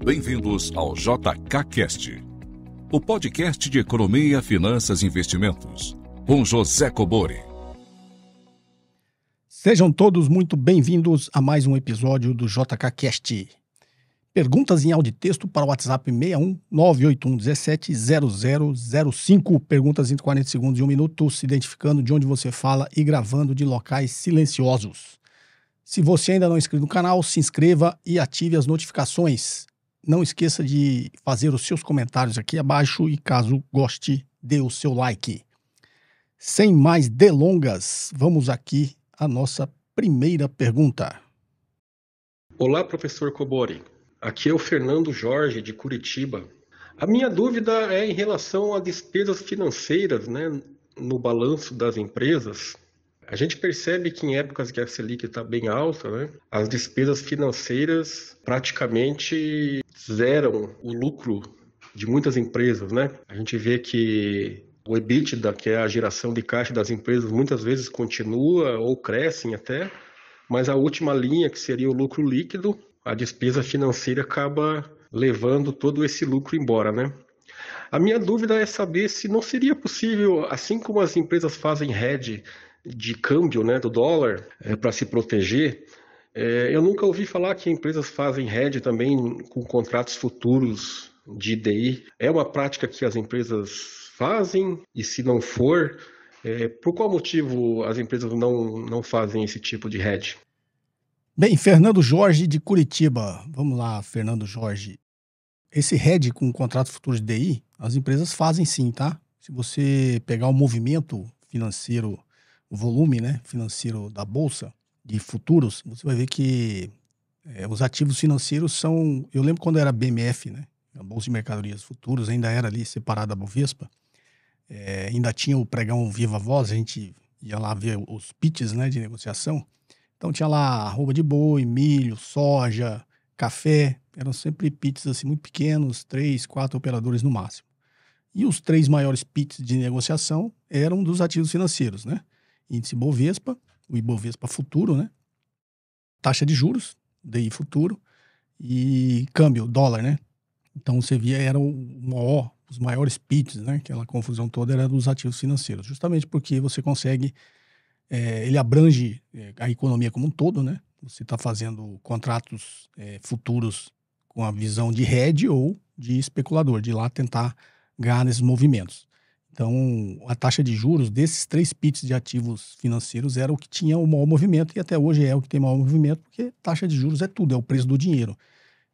Bem-vindos ao JKCast, o podcast de economia, finanças e investimentos, com José Cobori. Sejam todos muito bem-vindos a mais um episódio do JKCast. Perguntas em áudio e texto para o WhatsApp 61 981 17 0005. Perguntas entre 40 segundos e 1 minuto, se identificando de onde você fala e gravando de locais silenciosos. Se você ainda não é inscrito no canal, se inscreva e ative as notificações. Não esqueça de fazer os seus comentários aqui abaixo e, caso goste, dê o seu like. Sem mais delongas, vamos aqui à nossa primeira pergunta. Olá, professor Cobori. Aqui é o Fernando Jorge, de Curitiba. A minha dúvida é em relação a despesas financeiras, no balanço das empresas. A gente percebe que em épocas que a Selic está bem alta, as despesas financeiras praticamente zeram o lucro de muitas empresas, A gente vê que o EBITDA, que é a geração de caixa das empresas, muitas vezes continua ou crescem até, mas a última linha, que seria o lucro líquido, a despesa financeira acaba levando todo esse lucro embora, A minha dúvida é saber se não seria possível, assim como as empresas fazem hedge de câmbio, do dólar, para se proteger, eu nunca ouvi falar que empresas fazem hedge também com contratos futuros de DI. É uma prática que as empresas fazem? E se não for, por qual motivo as empresas não fazem esse tipo de hedge? Bem, Fernando Jorge de Curitiba. Vamos lá, Fernando Jorge. Esse hedge com contratos futuros de DI, as empresas fazem sim, tá? Se você pegar o movimento financeiro, o volume financeiro da Bolsa de futuros, você vai ver que os ativos financeiros são... Eu lembro quando era BMF, a Bolsa de Mercadorias Futuros, ainda era ali separada da Bovespa. Ainda tinha o pregão Viva Voz, a gente ia lá ver os pitches de negociação. Então tinha lá arroba de boi, milho, soja, café. Eram sempre pitches assim, muito pequenos, 3, 4 operadores no máximo. E os 3 maiores pitches de negociação eram dos ativos financeiros, Índice Bovespa, o Ibovespa Futuro, taxa de juros, DI Futuro, e câmbio, dólar, Então você via, os maiores pitches, Aquela confusão toda era dos ativos financeiros, justamente porque você consegue, ele abrange a economia como um todo, Você está fazendo contratos futuros com a visão de hedge ou de especulador, de ir lá tentar ganhar nesses movimentos. Então, a taxa de juros desses 3 pitches de ativos financeiros era o que tinha o maior movimento e até hoje é o que tem maior movimento, porque taxa de juros é tudo, é o preço do dinheiro.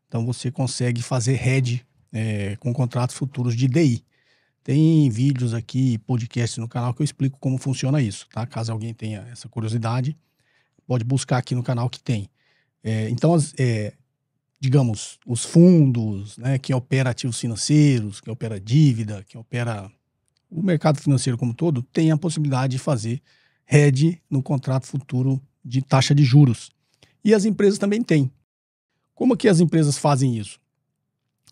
Então, você consegue fazer hedge com contratos futuros de DI. Tem vídeos aqui, podcasts no canal que eu explico como funciona isso, tá? Caso alguém tenha essa curiosidade, pode buscar aqui no canal que tem. Então, digamos, os fundos, quem opera ativos financeiros, quem opera dívida, quem opera o mercado financeiro como um todo, tem a possibilidade de fazer hedge no contrato futuro de taxa de juros. E as empresas também têm. Como que as empresas fazem isso?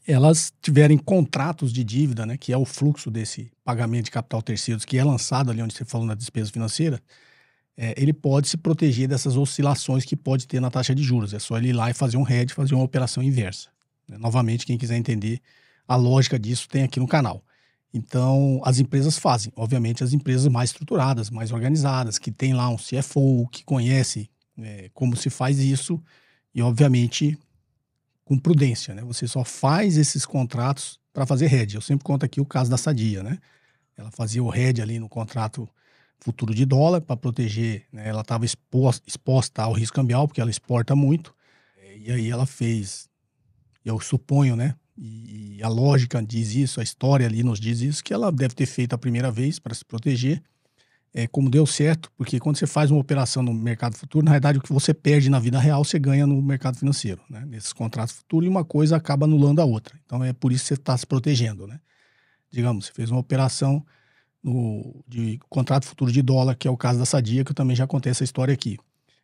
Elas tiverem contratos de dívida, que é o fluxo desse pagamento de capital terceiros que é lançado ali onde você falou na despesa financeira, ele pode se proteger dessas oscilações que pode ter na taxa de juros. É só ele ir lá e fazer um hedge, fazer uma operação inversa. Novamente, quem quiser entender a lógica disso tem aqui no canal. Então, as empresas fazem. Obviamente, as empresas mais estruturadas, mais organizadas, que tem lá um CFO, que conhece como se faz isso e, obviamente, com prudência, Você só faz esses contratos para fazer hedge. Eu sempre conto aqui o caso da Sadia, Ela fazia o hedge ali no contrato futuro de dólar para proteger, Ela estava exposta ao risco cambial, porque ela exporta muito. E aí ela fez, eu suponho, E a lógica diz isso, a história ali nos diz isso, que ela deve ter feito a primeira vez para se proteger, como deu certo, porque quando você faz uma operação no mercado futuro, na realidade o que você perde na vida real, você ganha no mercado financeiro, nesses contratos futuros, e uma coisa acaba anulando a outra. Então é por isso que você está se protegendo, Digamos, você fez uma operação de contrato futuro de dólar, que é o caso da Sadia, que eu também já contei essa história aqui.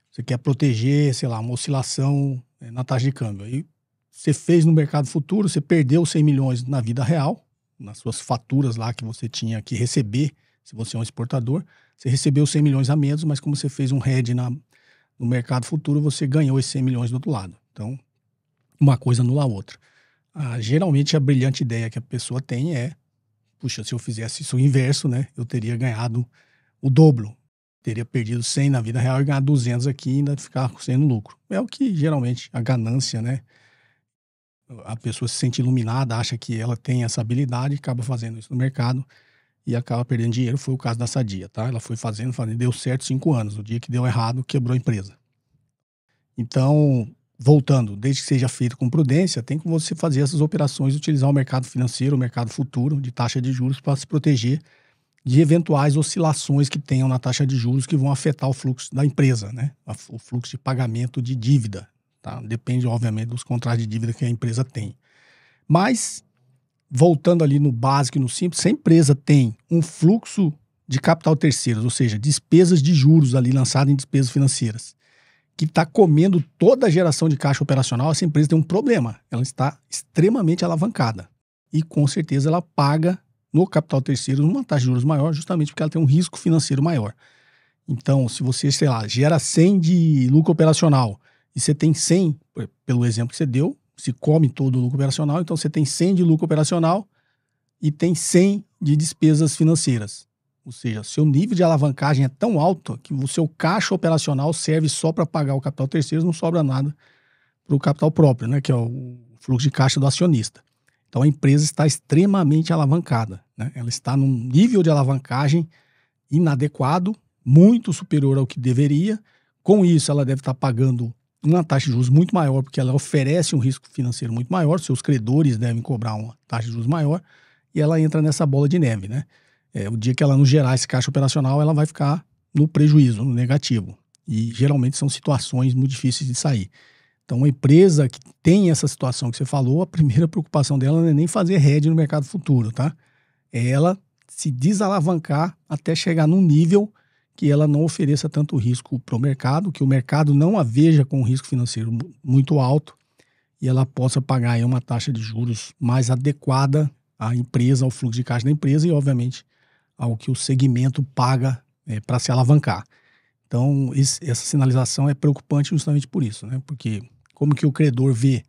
Você quer proteger, sei lá, uma oscilação na taxa de câmbio. Aí você fez no mercado futuro, você perdeu 100 milhões na vida real, nas suas faturas lá que você tinha que receber, se você é um exportador, você recebeu 100 milhões a menos, mas como você fez um hedge no mercado futuro, você ganhou esses 100 milhões do outro lado. Então, uma coisa anula a outra. Geralmente a brilhante ideia que a pessoa tem é, puxa, se eu fizesse isso o inverso, né, eu teria ganhado o dobro. Teria perdido 100 na vida real e ganhado 200 aqui e ainda ficar sendo lucro. É o que geralmente a ganância, né? A pessoa se sente iluminada, acha que ela tem essa habilidade, acaba fazendo isso no mercado e acaba perdendo dinheiro. Foi o caso da Sadia, tá? Ela foi fazendo, deu certo 5 anos. O dia que deu errado, quebrou a empresa. Então, voltando, desde que seja feito com prudência, tem que você fazer essas operações, utilizar o mercado financeiro, o mercado futuro de taxa de juros para se proteger de eventuais oscilações que tenham na taxa de juros que vão afetar o fluxo da empresa, né? O fluxo de pagamento de dívida, tá? Depende, obviamente, dos contratos de dívida que a empresa tem. Mas, voltando ali no básico e no simples, se a empresa tem um fluxo de capital terceiros, ou seja, despesas de juros ali lançadas em despesas financeiras, que está comendo toda a geração de caixa operacional, essa empresa tem um problema. Ela está extremamente alavancada. E, com certeza, ela paga no capital terceiro uma taxa de juros maior, justamente porque ela tem um risco financeiro maior. Então, se você, sei lá, gera 100 de lucro operacional e você tem 100, pelo exemplo que você deu, se come todo o lucro operacional, então você tem 100 de lucro operacional e tem 100 de despesas financeiras. Ou seja, seu nível de alavancagem é tão alto que o seu caixa operacional serve só para pagar o capital terceiro, não sobra nada para o capital próprio, né, que é o fluxo de caixa do acionista. Então a empresa está extremamente alavancada, né? Ela está num nível de alavancagem inadequado, muito superior ao que deveria. Com isso, ela deve estar pagando uma taxa de juros muito maior, porque ela oferece um risco financeiro muito maior, seus credores devem cobrar uma taxa de juros maior, e ela entra nessa bola de neve, né? O dia que ela não gerar esse caixa operacional, ela vai ficar no prejuízo, no negativo. E geralmente são situações muito difíceis de sair. Então, uma empresa que tem essa situação que você falou, a primeira preocupação dela não é nem fazer hedge no mercado futuro, tá? É ela se desalavancar até chegar num nível que ela não ofereça tanto risco para o mercado, que o mercado não a veja com um risco financeiro muito alto e ela possa pagar aí uma taxa de juros mais adequada à empresa, ao fluxo de caixa da empresa e, obviamente, ao que o segmento paga para se alavancar. Então, essa sinalização é preocupante justamente por isso, né? Porque como que o credor vê,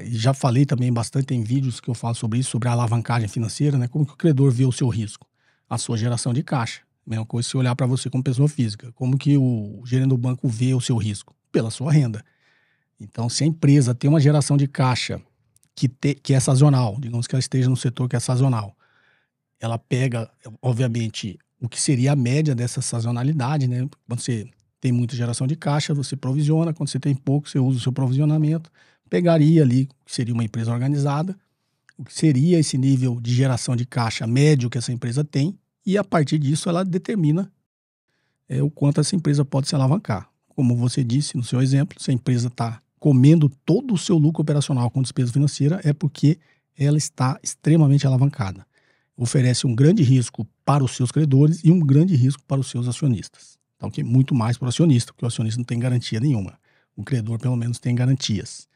já falei também bastante, tem vídeos que eu falo sobre isso, sobre a alavancagem financeira, né? Como que o credor vê o seu risco? A sua geração de caixa. Mesma coisa se olhar para você como pessoa física. Como que o gerente do banco vê o seu risco? Pela sua renda. Então, se a empresa tem uma geração de caixa que é sazonal, digamos que ela esteja no setor que é sazonal, ela pega, obviamente, o que seria a média dessa sazonalidade, né? Quando você tem muita geração de caixa, você provisiona. Quando você tem pouco, você usa o seu provisionamento. Pegaria ali, que seria uma empresa organizada, o que seria esse nível de geração de caixa médio que essa empresa tem, e a partir disso ela determina o quanto essa empresa pode se alavancar. Como você disse no seu exemplo, se a empresa está comendo todo o seu lucro operacional com despesa financeira, é porque ela está extremamente alavancada. Oferece um grande risco para os seus credores e um grande risco para os seus acionistas. Então, que é muito mais para o acionista, porque o acionista não tem garantia nenhuma. O credor, pelo menos, tem garantias.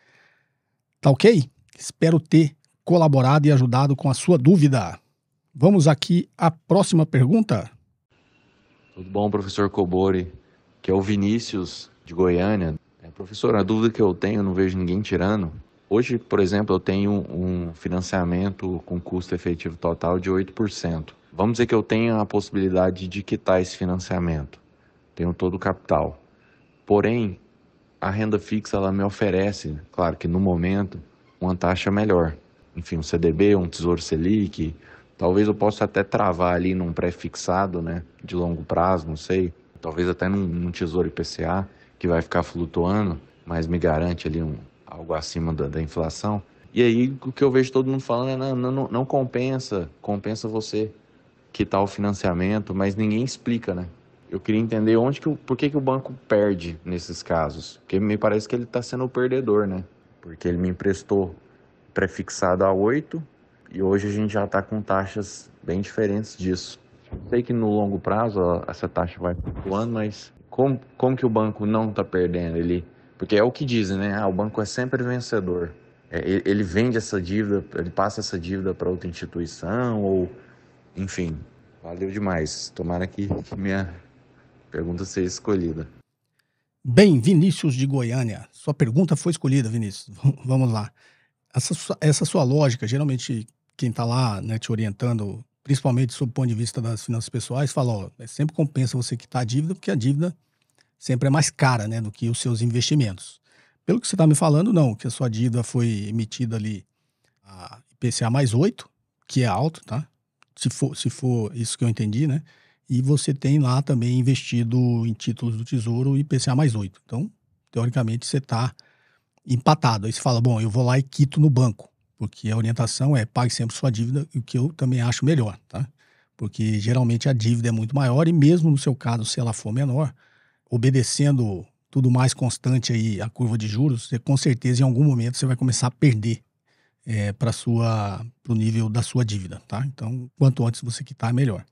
Tá ok? Espero ter colaborado e ajudado com a sua dúvida. Vamos aqui à próxima pergunta. Tudo bom, professor Cobori? Que é o Vinícius, de Goiânia. Professor, a dúvida que eu tenho, eu não vejo ninguém tirando. Hoje, por exemplo, eu tenho um financiamento com custo efetivo total de 8%. Vamos dizer que eu tenho a possibilidade de quitar esse financiamento. Tenho todo o capital. Porém, a renda fixa ela me oferece, claro que no momento, uma taxa melhor. Enfim, um CDB, um Tesouro Selic. Talvez eu possa até travar ali num pré-fixado, né, de longo prazo, não sei. Talvez até num Tesouro IPCA, que vai ficar flutuando, mas me garante ali algo acima da inflação. E aí o que eu vejo todo mundo falando é não compensa você quitar o financiamento, mas ninguém explica, né? Eu queria entender por que o banco perde nesses casos, porque me parece que ele está sendo o perdedor, né? Porque ele me emprestou pré-fixado a 8 e hoje a gente já está com taxas bem diferentes disso. Sei que no longo prazo essa taxa vai flutuando, mas como que o banco não está perdendo? Porque é o que dizem, né? O banco é sempre vencedor. Ele vende essa dívida, ele passa essa dívida para outra instituição, ou enfim. Valeu demais. Tomara que minha pergunta seja escolhida. Bem, Vinícius de Goiânia. Sua pergunta foi escolhida, Vinícius. Vamos lá. Essa sua lógica, geralmente quem está lá, né, te orientando, principalmente sob o ponto de vista das finanças pessoais, fala, ó, sempre compensa você quitar a dívida, porque a dívida sempre é mais cara, né, do que os seus investimentos. Pelo que você está me falando, não, que a sua dívida foi emitida ali a IPCA mais 8, que é alto, tá? Se for isso que eu entendi, né? E você tem lá também investido em títulos do Tesouro IPCA mais 8. Então, teoricamente, você está empatado. Aí você fala, bom, eu vou lá e quito no banco, porque a orientação é pague sempre sua dívida, o que eu também acho melhor, tá? Porque geralmente a dívida é muito maior e mesmo no seu caso, se ela for menor, obedecendo tudo mais constante aí, a curva de juros, você com certeza em algum momento você vai começar a perder para o nível da sua dívida, tá? Então, quanto antes você quitar, melhor.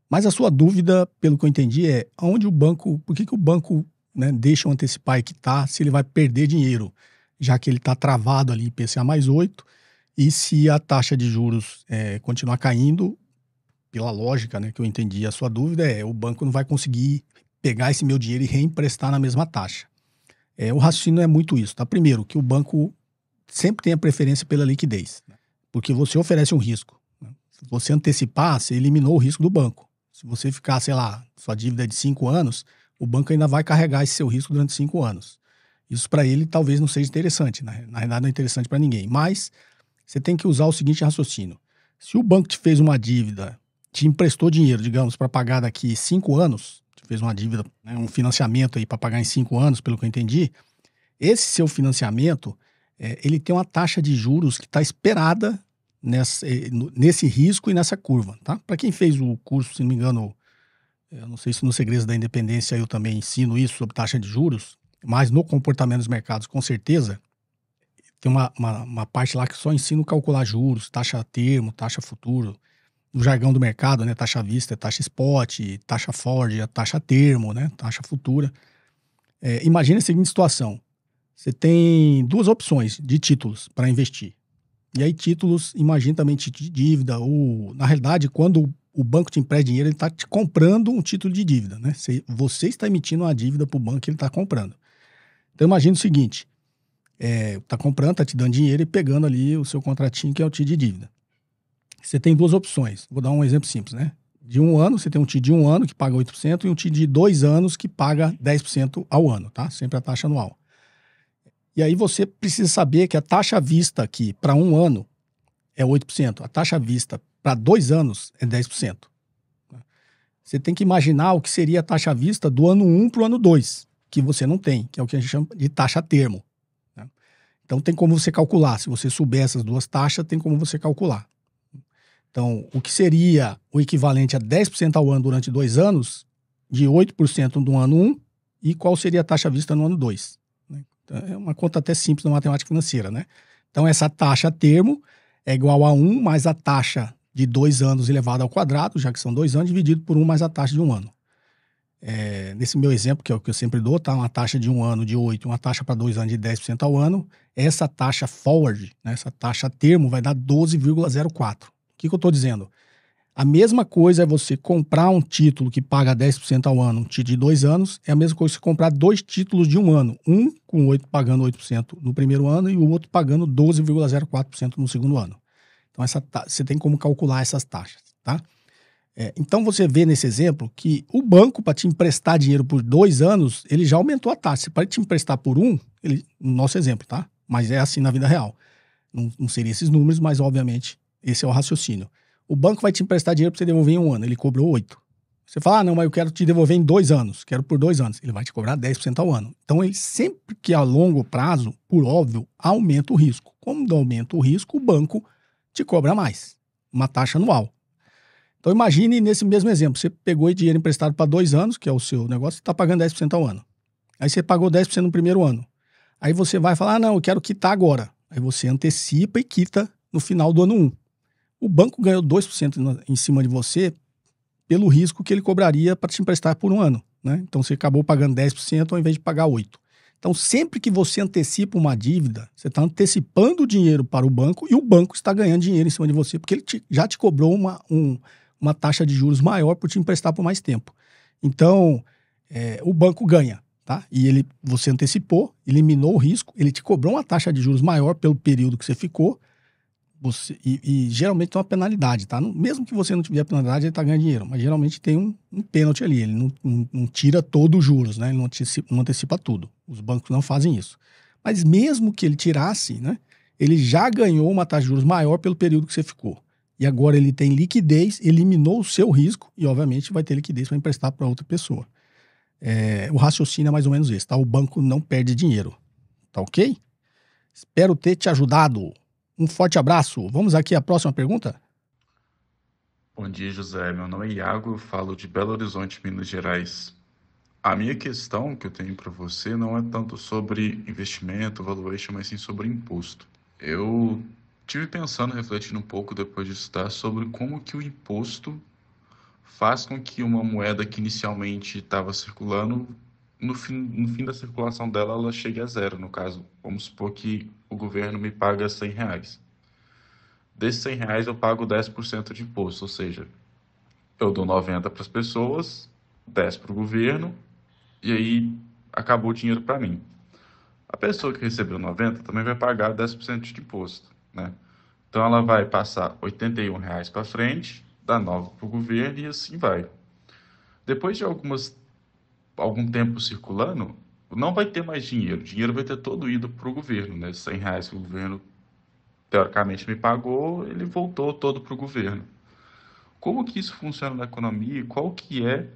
Mas a sua dúvida, pelo que eu entendi, é onde o banco, por que o banco, né, deixa antecipar e quitar se ele vai perder dinheiro, já que ele está travado ali em IPCA mais 8, e se a taxa de juros continuar caindo, pela lógica, né, que eu entendi, a sua dúvida o banco não vai conseguir pegar esse meu dinheiro e reemprestar na mesma taxa. O raciocínio é muito isso, tá? Primeiro, que o banco sempre tem a preferência pela liquidez, né? Porque você oferece um risco, né? Se você antecipar, você eliminou o risco do banco. Se você ficar, sei lá, sua dívida é de 5 anos, o banco ainda vai carregar esse seu risco durante 5 anos. Isso para ele talvez não seja interessante, né? Na verdade não é interessante para ninguém, mas você tem que usar o seguinte raciocínio. Se o banco te fez uma dívida, te emprestou dinheiro, digamos, para pagar daqui 5 anos, te fez uma dívida, né, um financiamento aí para pagar em 5 anos, pelo que eu entendi, esse seu financiamento, ele tem uma taxa de juros que está esperada nesse risco e nessa curva, tá? Para quem fez o curso, se não me engano, eu não sei se no Segredos da Independência eu também ensino isso sobre taxa de juros, mas no comportamento dos mercados, com certeza, tem uma parte lá que só ensina a calcular juros, taxa termo, taxa futuro, no jargão do mercado, né? Taxa à vista, taxa spot, taxa forward, taxa termo, né? Taxa futura. Imagine a seguinte situação. Você tem 2 opções de títulos para investir. E aí títulos, imagine também título de dívida, ou na realidade, quando o banco te empresta dinheiro, ele está te comprando um título de dívida, né? Você está emitindo uma dívida para o banco que ele está comprando. Então imagine o seguinte, está comprando, está te dando dinheiro e pegando ali o seu contratinho que é o TIR de dívida. Você tem 2 opções, vou dar um exemplo simples, né? De 1 ano, você tem um TIR de 1 ano que paga 8% e um TIR de 2 anos que paga 10% ao ano, tá? Sempre a taxa anual. E aí você precisa saber que a taxa à vista aqui para 1 ano é 8%. A taxa à vista para 2 anos é 10%. Você tem que imaginar o que seria a taxa à vista do ano 1 para o ano 2, que você não tem, que é o que a gente chama de taxa a termo, né? Então tem como você calcular. Se você souber essas 2 taxas, tem como você calcular. Então, o que seria o equivalente a 10% ao ano durante 2 anos, de 8% no ano 1, e qual seria a taxa à vista no ano 2? É uma conta até simples na matemática financeira, né? Então, essa taxa a termo é igual a 1 mais a taxa de 2 anos elevado ao quadrado, já que são 2 anos, dividido por 1 mais a taxa de 1 ano. Nesse meu exemplo, que é o que eu sempre dou, tá? Uma taxa de 1 ano de 8, uma taxa para 2 anos de 10% ao ano. Essa taxa forward, né? Essa taxa a termo vai dar 12,04. O que eu estou dizendo? A mesma coisa é você comprar um título que paga 10% ao ano, um título de 2 anos, é a mesma coisa que você comprar 2 títulos de 1 ano. Um com 8 pagando 8% no primeiro ano e o outro pagando 12,04% no segundo ano. Então, você tem como calcular essas taxas, tá? Então, você vê nesse exemplo que o banco, para te emprestar dinheiro por 2 anos, ele já aumentou a taxa. Para te emprestar por 1, no nosso exemplo, tá? Mas é assim na vida real. Não seria esses números, mas, obviamente, esse é o raciocínio. O banco vai te emprestar dinheiro para você devolver em 1 ano. Ele cobrou 8. Você fala, não, mas eu quero te devolver em 2 anos. Quero por 2 anos. Ele vai te cobrar 10% ao ano. Então, ele sempre que a longo prazo, por óbvio, aumenta o risco. Como aumenta o risco, o banco te cobra mais. Uma taxa anual. Então, imagine nesse mesmo exemplo. Você pegou dinheiro emprestado para 2 anos, que é o seu negócio, e está pagando 10% ao ano. Aí você pagou 10% no primeiro ano. Aí você vai falar, não, eu quero quitar agora. Aí você antecipa e quita no final do ano 1. O banco ganhou 2% em cima de você pelo risco que ele cobraria para te emprestar por 1 ano, né? Então, você acabou pagando 10% ao invés de pagar 8%. Então, sempre que você antecipa uma dívida, você está antecipando o dinheiro para o banco e o banco está ganhando dinheiro em cima de você, porque ele já te cobrou uma taxa de juros maior por te emprestar por mais tempo. Então, o banco ganha tá? E você antecipou, eliminou o risco, ele te cobrou uma taxa de juros maior pelo período que você ficou, e geralmente tem uma penalidade, tá? Mesmo que você não tiver penalidade, ele tá ganhando dinheiro, mas geralmente tem um pênalti ali, ele não tira todos os juros, né? Ele não antecipa tudo. Os bancos não fazem isso. Mas mesmo que ele tirasse, né? Ele já ganhou uma taxa de juros maior pelo período que você ficou. E agora ele tem liquidez, eliminou o seu risco e, obviamente, vai ter liquidez para emprestar para outra pessoa. O raciocínio é mais ou menos esse, tá? O banco não perde dinheiro, tá ok? Espero ter te ajudado. Um forte abraço. Vamos aqui à próxima pergunta? Bom dia, José. Meu nome é Iago, eu falo de Belo Horizonte, Minas Gerais. A minha questão que eu tenho para você não é tanto sobre investimento, valuation, mas sim sobre imposto. Eu tive pensando, refletindo um pouco depois de estudar sobre como que o imposto faz com que uma moeda que inicialmente estava circulando, no fim da circulação dela, ela chegue a zero. No caso, vamos supor que o governo me paga R$100. Desses R$100 eu pago 10% de imposto, ou seja, eu dou 90 para as pessoas, 10 para o governo, e aí acabou o dinheiro para mim. A pessoa que recebeu 90 também vai pagar 10% de imposto, né? Então ela vai passar R$81 para frente, dá 9 para o governo e assim vai. Depois de algum tempo circulando, não vai ter mais dinheiro. O dinheiro vai ter todo ido para o governo, né? R$100 que o governo teoricamente me pagou, ele voltou todo para o governo. Como que isso funciona na economia e qual que é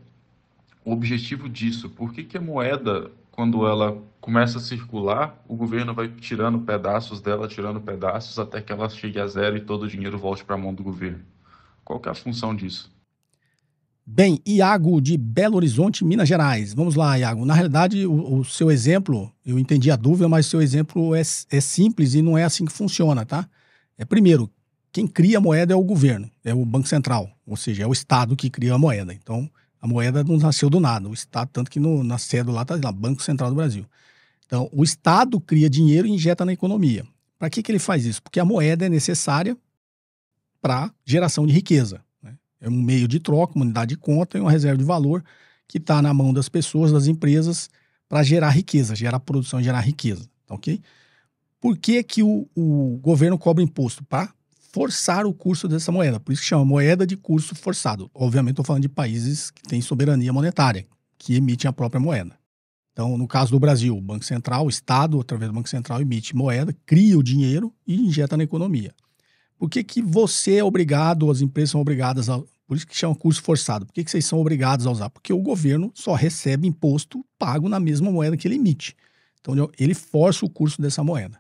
o objetivo disso? Por que a moeda, quando ela começa a circular, o governo vai tirando pedaços dela, tirando pedaços, até que ela chegue a zero e todo o dinheiro volte para a mão do governo? Qual que é a função disso? Bem, Iago de Belo Horizonte, Minas Gerais. Vamos lá, Iago. Na realidade, o seu exemplo, eu entendi a dúvida, mas o seu exemplo é simples e não é assim que funciona, tá? Primeiro, quem cria a moeda é o governo, é o Banco Central, ou seja, é o Estado que cria a moeda. Então, a moeda não nasceu do nada. O Estado, tanto que na cédula lá está lá, Banco Central do Brasil. Então, o Estado cria dinheiro e injeta na economia. Para que ele faz isso? Porque a moeda é necessária para geração de riqueza. É um meio de troca, uma unidade de conta e uma reserva de valor que está na mão das pessoas, das empresas, para gerar riqueza, gerar produção e gerar riqueza. Tá, ok? Por que o governo cobra imposto? Para forçar o curso dessa moeda. Por isso que chama moeda de curso forçado. Obviamente estou falando de países que têm soberania monetária, que emitem a própria moeda. Então, no caso do Brasil, o Banco Central, o Estado, através do Banco Central, emite moeda, cria o dinheiro e injeta na economia. Por que você é obrigado, as empresas são obrigadas a... Por isso que chama curso forçado. Por que vocês são obrigados a usar? Porque o governo só recebe imposto pago na mesma moeda que ele emite. Então, ele força o curso dessa moeda.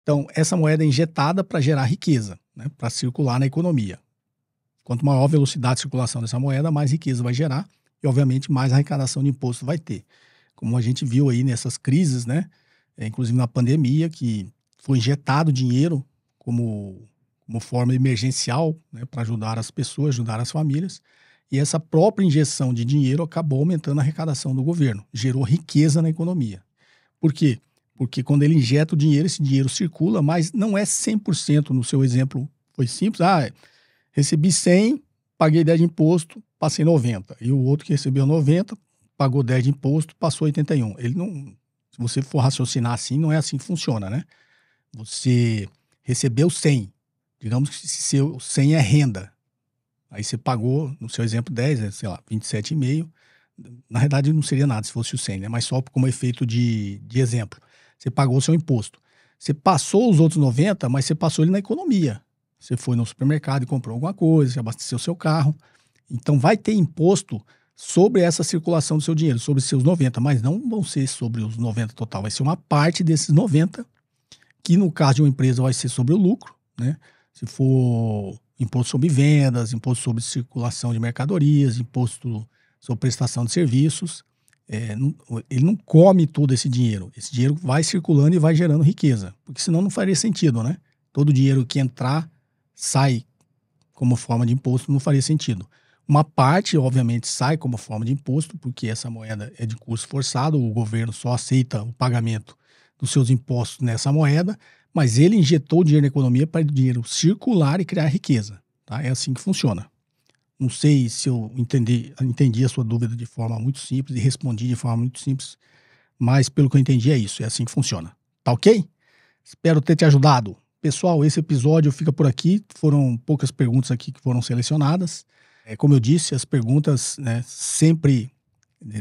Então, essa moeda é injetada para gerar riqueza, né, para circular na economia. Quanto maior a velocidade de circulação dessa moeda, mais riqueza vai gerar e, obviamente, mais arrecadação de imposto vai ter. Como a gente viu aí nessas crises, né, inclusive na pandemia, que foi injetado dinheiro como forma emergencial, né, para ajudar as pessoas, ajudar as famílias. E essa própria injeção de dinheiro acabou aumentando a arrecadação do governo, gerou riqueza na economia. Por quê? Porque quando ele injeta o dinheiro, esse dinheiro circula, mas não é 100%. No seu exemplo foi simples. Recebi 100, paguei 10 de imposto, passei 90. E o outro que recebeu 90, pagou 10 de imposto, passou 81. Ele não, se você for raciocinar assim, não é assim que funciona, né? Você recebeu 100. Digamos que se seu 100 é renda. Aí você pagou, no seu exemplo, 10, sei lá, 27,5. Na verdade, não seria nada se fosse o 100, né? Mas só como efeito de exemplo. Você pagou o seu imposto. Você passou os outros 90, mas você passou ele na economia. Você foi no supermercado e comprou alguma coisa, você abasteceu o seu carro. Então, vai ter imposto sobre essa circulação do seu dinheiro, sobre os seus 90, mas não vão ser sobre os 90 total. Vai ser uma parte desses 90, que no caso de uma empresa vai ser sobre o lucro, né? Se for imposto sobre vendas, imposto sobre circulação de mercadorias, imposto sobre prestação de serviços, ele não come todo esse dinheiro. Esse dinheiro vai circulando e vai gerando riqueza, porque senão não faria sentido, né? Todo dinheiro que entrar, sai como forma de imposto, não faria sentido. Uma parte, obviamente, sai como forma de imposto, porque essa moeda é de curso forçado, o governo só aceita o pagamento dos seus impostos nessa moeda, mas ele injetou o dinheiro na economia para o dinheiro circular e criar riqueza. Tá? É assim que funciona. Não sei se eu entendi a sua dúvida de forma muito simples e respondi de forma muito simples, mas pelo que eu entendi é isso, é assim que funciona. Tá ok? Espero ter te ajudado. Pessoal, esse episódio fica por aqui. Foram poucas perguntas aqui que foram selecionadas. Como eu disse, as perguntas, né, sempre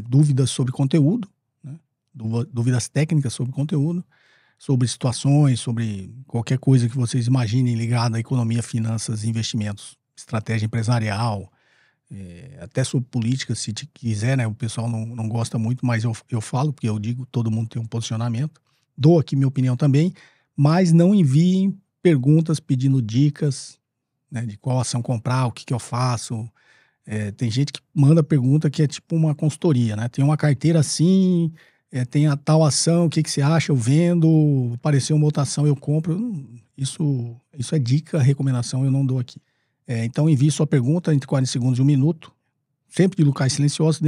dúvidas sobre conteúdo, né, dúvidas técnicas sobre conteúdo, sobre situações, sobre qualquer coisa que vocês imaginem ligada à economia, finanças, investimentos, estratégia empresarial, até sobre política, se quiser, né? O pessoal não gosta muito, mas eu falo, porque eu digo, todo mundo tem um posicionamento. Dou aqui minha opinião também, mas não enviem perguntas pedindo dicas, né, de qual ação comprar, o que eu faço. Tem gente que manda pergunta que é tipo uma consultoria, né? Tem uma carteira assim, tem a tal ação, o que você acha? Eu vendo, apareceu uma outra ação, eu compro. Isso é dica, recomendação, eu não dou aqui. Então envie sua pergunta entre 40 segundos e 1 minuto, sempre de locais silenciosos,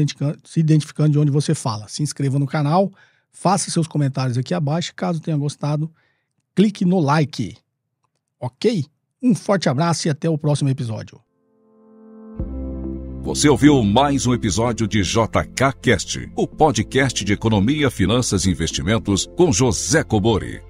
se identificando de onde você fala. Se inscreva no canal, faça seus comentários aqui abaixo. Caso tenha gostado, clique no like. Ok? Um forte abraço e até o próximo episódio. Você ouviu mais um episódio de JK Cast, o podcast de economia, finanças e investimentos com José Cobori.